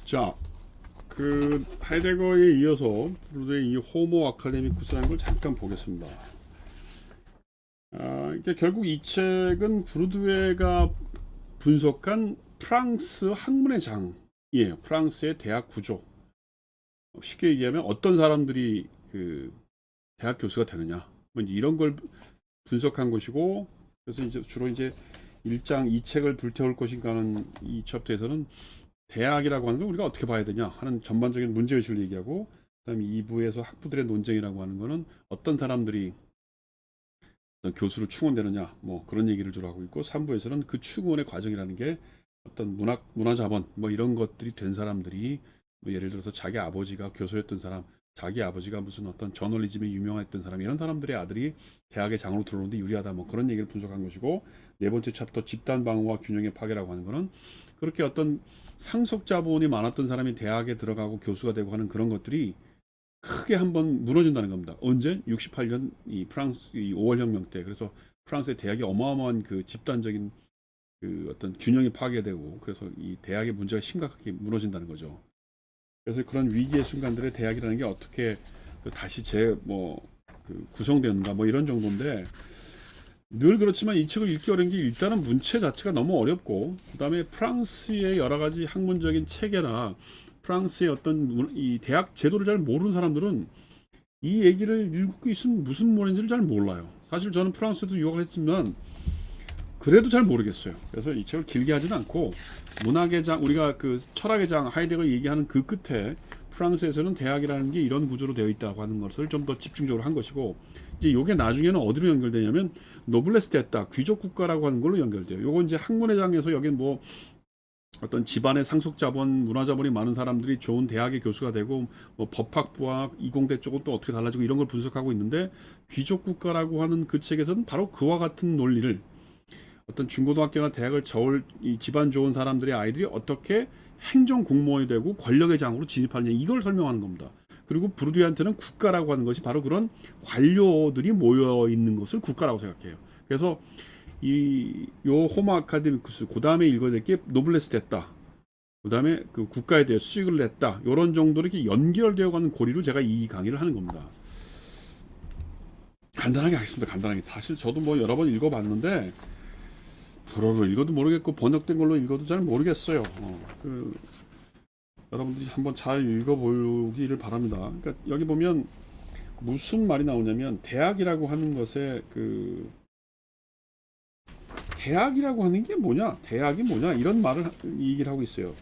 자, 그 하이데거에 이어서 브루드의 이 호모 아카데미쿠스라는 걸 잠깐 보겠습니다. 이게 결국 이 책은 브루드웨가 분석한 프랑스 학문의 장이에요. 프랑스의 대학 구조. 쉽게 얘기하면 어떤 사람들이 그 대학 교수가 되느냐, 뭐 이제 이런 걸 분석한 것이고, 그래서 이제 주로 이제 1장 이 책을 불태울 것인가 하는 이 챕터에서는 대학이라고 하는 걸 우리가 어떻게 봐야 되냐 하는 전반적인 문제의식을 얘기하고, 그다음에 2부에서 학부들의 논쟁이라고 하는 거는 어떤 사람들이 어떤 교수로 충원되느냐 뭐 그런 얘기를 주로 하고 있고, 3부에서는 그 충원의 과정이라는 게 어떤 문화자본 뭐 이런 것들이 된 사람들이 뭐 예를 들어서 자기 아버지가 교수였던 사람, 자기 아버지가 무슨 어떤 저널리즘에 유명했던 사람, 이런 사람들의 아들이 대학의 장으로 들어오는데 유리하다 뭐 그런 얘기를 분석한 것이고, 네 번째 챕터 집단 방어와 균형의 파괴라고 하는 거는 그렇게 어떤 상속 자본이 많았던 사람이 대학에 들어가고 교수가 되고 하는 그런 것들이 크게 한번 무너진다는 겁니다. 언제? 68년 이 프랑스 이 5월 혁명 때. 그래서 프랑스의 대학이 어마어마한 그 집단적인 그 어떤 균형이 파괴되고, 그래서 이 대학의 문제가 심각하게 무너진다는 거죠. 그래서 그런 위기의 순간들에 대학이라는 게 어떻게 다시 구성되는가 뭐 이런 정도인데, 늘 그렇지만 이 책을 읽기 어려운 게 일단은 문체 자체가 너무 어렵고, 그다음에 프랑스의 여러 가지 학문적인 체계나 프랑스의 어떤 이 대학 제도를 잘 모르는 사람들은 이 얘기를 읽고 있으면 무슨 말인지를 잘 몰라요. 사실 저는 프랑스에도 유학을 했지만 그래도 잘 모르겠어요. 그래서 이 책을 길게 하지는 않고, 문학의 장, 우리가 그 철학의 장 하이데거 얘기하는 그 끝에 프랑스에서는 대학이라는 게 이런 구조로 되어 있다고 하는 것을 좀 더 집중적으로 한 것이고, 이제 요게 나중에는 어디로 연결되냐면 노블레스 됐다, 귀족 국가라고 하는 걸로 연결돼요. 요거 이제 학문의 장에서 여긴 뭐 어떤 집안의 상속자본, 문화자본이 많은 사람들이 좋은 대학의 교수가 되고, 뭐 법학부와 이공대 쪽은 또 어떻게 달라지고 이런 걸 분석하고 있는데, 귀족 국가라고 하는 그 책에서는 바로 그와 같은 논리를 어떤 중고등학교나 대학을 저을 이 집안 좋은 사람들의 아이들이 어떻게 행정 공무원이 되고 권력의 장으로 진입하느냐, 이걸 설명하는 겁니다. 그리고 브루디한테는 국가라고 하는 것이 바로 그런 관료들이 모여 있는 것을 국가라고 생각해요. 그래서 요 호모 아카데미쿠스, 그 다음에 읽어야 될 게 노블레스 됐다, 그 다음에 그 국가에 대해 수익을 냈다, 이런 정도로 이렇게 연결되어 가는 고리로 제가 이 강의를 하는 겁니다. 간단하게 하겠습니다. 간단하게. 사실 저도 뭐 여러 번 읽어봤는데 불어로 읽어도 모르겠고 번역된 걸로 읽어도 잘 모르겠어요. 여러분들이 한번 잘 읽어보기를 바랍니다. 그러니까 여기 보면 무슨 말이 나오냐면, 대학이라고 하는 것에 대학이라고 하는 게 뭐냐, 대학이 뭐냐, 이런 말을 얘기를 하고 있어요.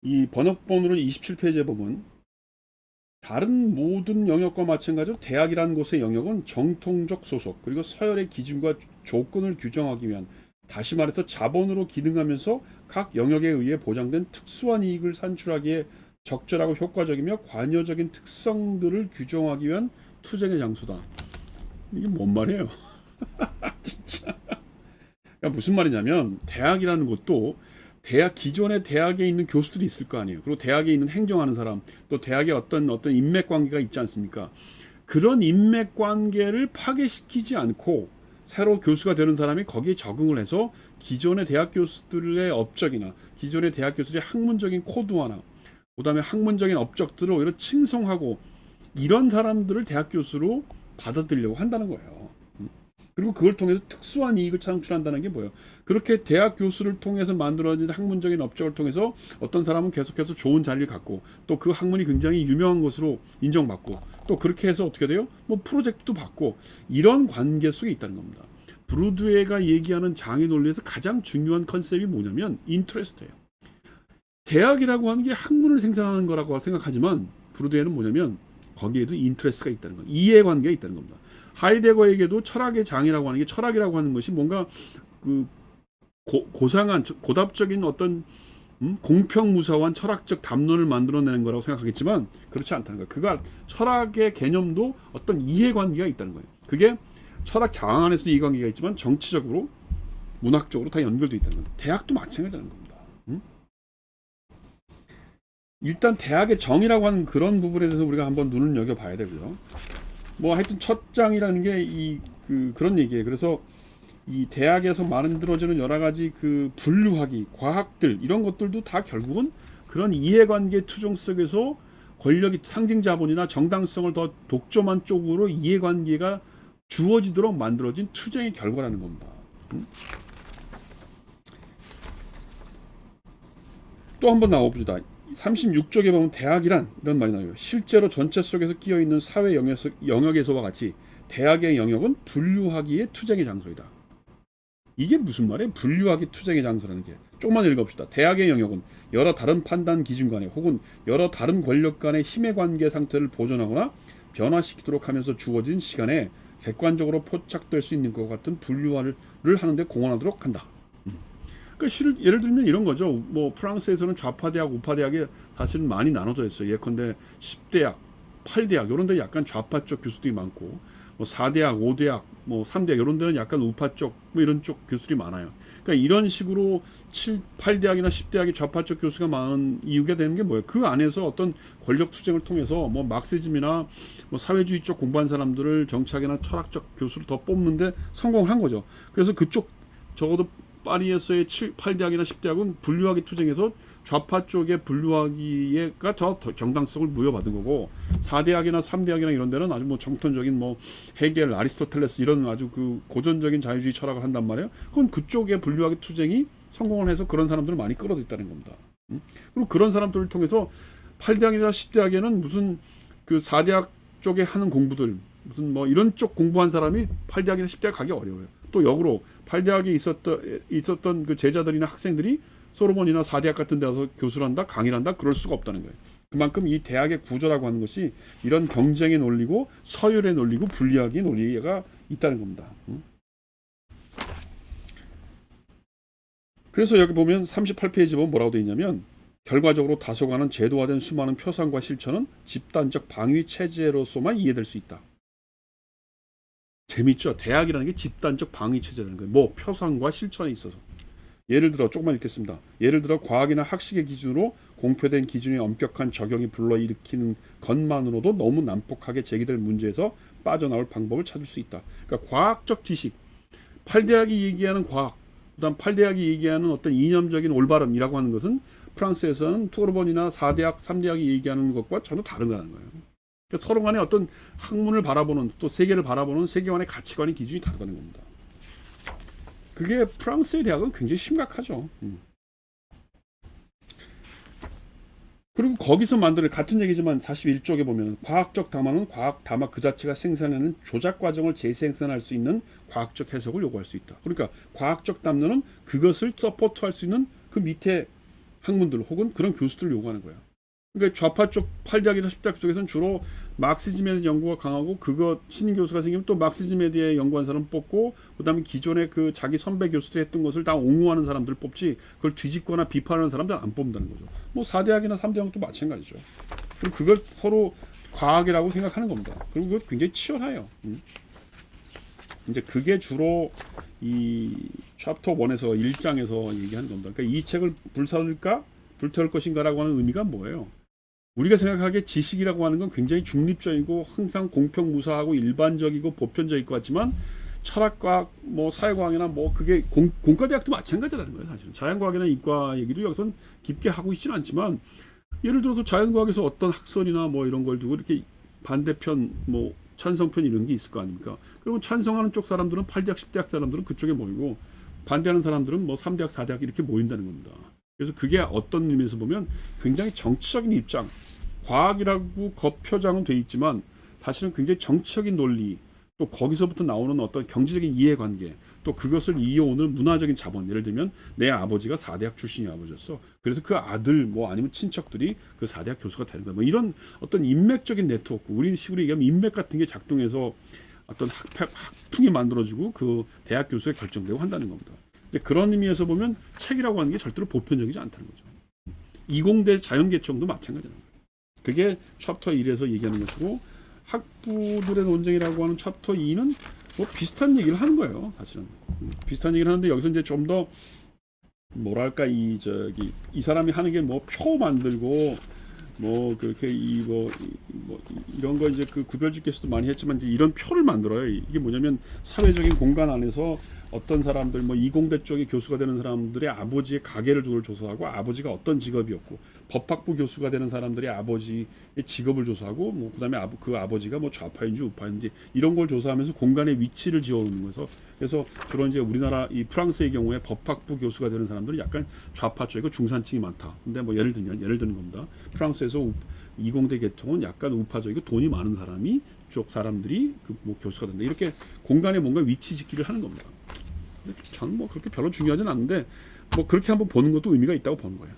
이 번역본으로 27페이지에 보면, 다른 모든 영역과 마찬가지로 대학이라는 곳의 영역은 정통적 소속, 그리고 서열의 기준과 조건을 규정하기 위한, 다시 말해서 자본으로 기능하면서 각 영역에 의해 보장된 특수한 이익을 산출하기에 적절하고 효과적이며 관여적인 특성들을 규정하기 위한 투쟁의 장소다. 이게 뭔 말이에요? 진짜. 그러니까 무슨 말이냐면, 대학이라는 것도 기존의 대학에 있는 교수들이 있을 거 아니에요. 그리고 대학에 있는 행정하는 사람, 또 대학에 어떤 인맥 관계가 있지 않습니까? 그런 인맥 관계를 파괴시키지 않고 새로 교수가 되는 사람이 거기에 적응을 해서 기존의 대학 교수들의 업적이나 기존의 대학 교수들의 학문적인 코드화나 그다음에 학문적인 업적들을 오히려 칭송하고, 이런 사람들을 대학 교수로 받아들이려고 한다는 거예요. 그리고 그걸 통해서 특수한 이익을 창출한다는 게 뭐예요? 그렇게 대학 교수를 통해서 만들어진 학문적인 업적을 통해서 어떤 사람은 계속해서 좋은 자리를 갖고, 또 그 학문이 굉장히 유명한 것으로 인정받고, 또 그렇게 해서 어떻게 돼요? 뭐 프로젝트도 받고, 이런 관계 속에 있다는 겁니다. 브루드웨가 얘기하는 장의 논리에서 가장 중요한 컨셉이 뭐냐면 인트레스트예요. 대학이라고 하는 게 학문을 생산하는 거라고 생각하지만, 브루드웨는 뭐냐면 거기에도 인트레스트가 있다는 거예요. 이해관계가 있다는 겁니다. 하이데거에게도 철학의 장이라고 하는 게, 철학이라고 하는 것이 뭔가 그 고상한 고답적인 어떤 공평무사한 철학적 담론을 만들어내는 거라고 생각하겠지만 그렇지 않다는 거예요. 그가 철학의 개념도 어떤 이해관계가 있다는 거예요. 그게 철학 장 안에서도 이해관계가 있지만 정치적으로, 문학적으로 다 연결되어 있다는 거예요. 대학도 마찬가지라는 겁니다. 일단 대학의 정의라고 하는 그런 부분에 대해서 우리가 한번 눈을 여겨봐야 되고요. 뭐 하여튼 첫 장이라는 게 그런 얘기예요. 그래서 이 대학에서 만들어지는 여러 가지 그 분류하기, 과학들 이런 것들도 다 결국은 그런 이해관계 투정 속에서 권력이 상징 자본이나 정당성을 더 독점한 쪽으로 이해관계가 주어지도록 만들어진 투쟁의 결과라는 겁니다. 또 한 번 나와봅시다. 36쪽에 보면 대학이란 이런 말이 나와요. 실제로 전체 속에서 끼어 있는 사회 영역에서와 같이 대학의 영역은 분류하기의 투쟁의 장소이다. 이게 무슨 말이에요? 분류하기 투쟁의 장소라는 게. 조금만 읽어봅시다. 대학의 영역은 여러 다른 판단 기준 간의 혹은 여러 다른 권력 간의 힘의 관계 상태를 보존하거나 변화시키도록 하면서 주어진 시간에 객관적으로 포착될 수 있는 것 같은 분류를 하는데 공헌하도록 한다. 그러니까 예를 들면 이런 거죠. 뭐 프랑스에서는 좌파 대학, 우파 대학이 사실은 많이 나눠져 있어요. 예컨대 10대학, 8대학 이런 데 약간 좌파 쪽 교수들이 많고, 뭐 4대학, 5대학, 뭐 3대학 이런 데는 약간 우파 쪽, 뭐 이런 쪽 교수들이 많아요. 그러니까 이런 식으로 8대학이나 10대학이 좌파 쪽 교수가 많은 이유가 되는 게 뭐예요? 그 안에서 어떤 권력 투쟁을 통해서 뭐 막시즘이나 뭐 사회주의 쪽 공부한 사람들을 정치학이나 철학적 교수를 더 뽑는데 성공을 한 거죠. 그래서 그쪽 적어도 파리에서의 8대학이나 10대학은 분류하기 투쟁에서 좌파 쪽의 분류하기가 더 정당성을 부여받은 거고, 4대학이나 3대학이나 이런 데는 아주 뭐 정통적인 뭐 헤겔, 아리스토텔레스 이런 아주 그 고전적인 자유주의 철학을 한단 말이에요. 그건 그쪽의 분류하기 투쟁이 성공을 해서 그런 사람들을 많이 끌어들였다는 겁니다. 그리고 그런 사람들을 통해서 8대학이나 10대학에는 무슨 그 4대학 쪽에 하는 공부들, 무슨 뭐 이런 쪽 공부한 사람이 8대학이나 10대학 가기 어려워요. 또 역으로 8대학에 있었던 그 제자들이나 학생들이 소로몬이나 4대학 같은 데 가서 교수를 한다, 강의를 한다, 그럴 수가 없다는 거예요. 그만큼 이 대학의 구조라고 하는 것이 이런 경쟁의 논리고 서열의 논리고 분리하기의 논리가 있다는 겁니다. 그래서 여기 보면 38페이지 보면 뭐라고 되어 있냐면, 결과적으로 다소간은 제도화된 수많은 표상과 실천은 집단적 방위 체제로서만 이해될 수 있다. 재밌죠? 대학이라는 게 집단적 방위 체제라는 거예요. 뭐 표상과 실천에 있어서. 예를 들어 조금만 읽겠습니다. 예를 들어 과학이나 학식의 기준으로 공표된 기준의 엄격한 적용이 불러일으키는 것만으로도 너무 난폭하게 제기될 문제에서 빠져나올 방법을 찾을 수 있다. 그러니까 과학적 지식, 8대학이 얘기하는 과학, 그다음 8대학이 얘기하는 어떤 이념적인 올바름이라고 하는 것은 프랑스에서는 토르본이나 4대학, 3대학이 얘기하는 것과 전혀 다른 거라는 거예요. 그러니까 서로 간에 어떤 학문을 바라보는, 또 세계를 바라보는 세계관의 가치관의 기준이 다르다는 겁니다. 그게 프랑스의 대학은 굉장히 심각하죠. 그리고 거기서 만드는, 같은 얘기지만 41쪽에 보면 과학적 담화는 과학 담화 그 자체가 생산하는 조작 과정을 재생산할 수 있는 과학적 해석을 요구할 수 있다. 그러니까 과학적 담론은 그것을 서포트할 수 있는 그 밑에 학문들 혹은 그런 교수들을 요구하는 거예요. 그러니까 좌파 쪽 8대학이나 10대학 쪽에서는 주로 막시즘에 대한 연구가 강하고, 그거 신인 교수가 생기면 또 막시즘에 대해 연구한 사람 뽑고, 그다음에 기존에 그 자기 선배 교수들이 했던 것을 다 옹호하는 사람들 뽑지, 그걸 뒤집거나 비판하는 사람들 안 뽑는다는 거죠. 뭐 4대학이나 3대학도 마찬가지죠. 그리고 그걸 서로 과학이라고 생각하는 겁니다. 그리고 그거 굉장히 치열해요. 이제 그게 주로 이 챕터 1에서 1장에서 얘기하는 겁니다. 그러니까 이 책을 불태울 것인가라고 하는 의미가 뭐예요? 우리가 생각하기에 지식이라고 하는 건 굉장히 중립적이고 항상 공평무사하고 일반적이고 보편적일 것 같지만, 철학과학, 뭐 사회과학이나 뭐 그게 공과대학도 마찬가지라는 거예요. 사실은 자연과학이나 이과 얘기도 여기서 깊게 하고 있지는 않지만, 예를 들어서 자연과학에서 어떤 학설이나 뭐 이런 걸 두고 이렇게 반대편, 뭐 찬성편 이런 게 있을 거 아닙니까? 그리고 찬성하는 쪽 사람들은 8대학, 10대학 사람들은 그쪽에 모이고, 반대하는 사람들은 뭐 3대학, 4대학 이렇게 모인다는 겁니다. 그래서 그게 어떤 의미에서 보면 굉장히 정치적인 입장, 과학이라고 겉표장은 돼 있지만 사실은 굉장히 정치적인 논리, 또 거기서부터 나오는 어떤 경제적인 이해관계, 또 그것을 이어오는 문화적인 자본. 예를 들면 내 아버지가 4대학 출신이 아버지였어. 그래서 그 아들 뭐 아니면 친척들이 그 4대학 교수가 되는 거야. 뭐 이런 어떤 인맥적인 네트워크, 우리 식으로 얘기하면 인맥 같은 게 작동해서 어떤 학풍이 만들어지고 그 대학 교수에 결정되고 한다는 겁니다. 그런 의미에서 보면 책이라고 하는 게 절대로 보편적이지 않다는 거죠. 이공대 자연계청도 마찬가지입니다. 그게 챕터 1에서 얘기하는 것이고, 학부들의 논쟁이라고 하는 챕터 2는 뭐 비슷한 얘기를 하는 거예요. 사실은 비슷한 얘기를 하는데, 여기서 이제 좀 더 뭐랄까 이 사람이 하는 게 뭐 표 만들고 뭐 그렇게 뭐 이런 거 이제 그 구별짓기에서도 많이 했지만, 이제 이런 표를 만들어요. 이게 뭐냐면 사회적인 공간 안에서 어떤 사람들 뭐 이공대 쪽에 교수가 되는 사람들의 아버지의 가계를 그걸 조사하고 아버지가 어떤 직업이었고 법학부 교수가 되는 사람들의 아버지의 직업을 조사하고 뭐 그다음에 그 아버지가 뭐 좌파인지 우파인지 이런 걸 조사하면서 공간의 위치를 지어오는 거서 그래서 주로 이제 우리나라 이 프랑스의 경우에 법학부 교수가 되는 사람들은 약간 좌파 쪽이고 중산층이 많다. 근데 뭐 예를 드는 겁니다. 프랑스에서 이공대 계통은 약간 우파적이고 돈이 많은 사람이 쪽 사람들이 그 뭐 교수가 된다. 이렇게 공간에 뭔가 위치 짓기를 하는 겁니다. 저는 뭐 그렇게 별로 중요하진 않은데 뭐 그렇게 한번 보는 것도 의미가 있다고 보는 거예요.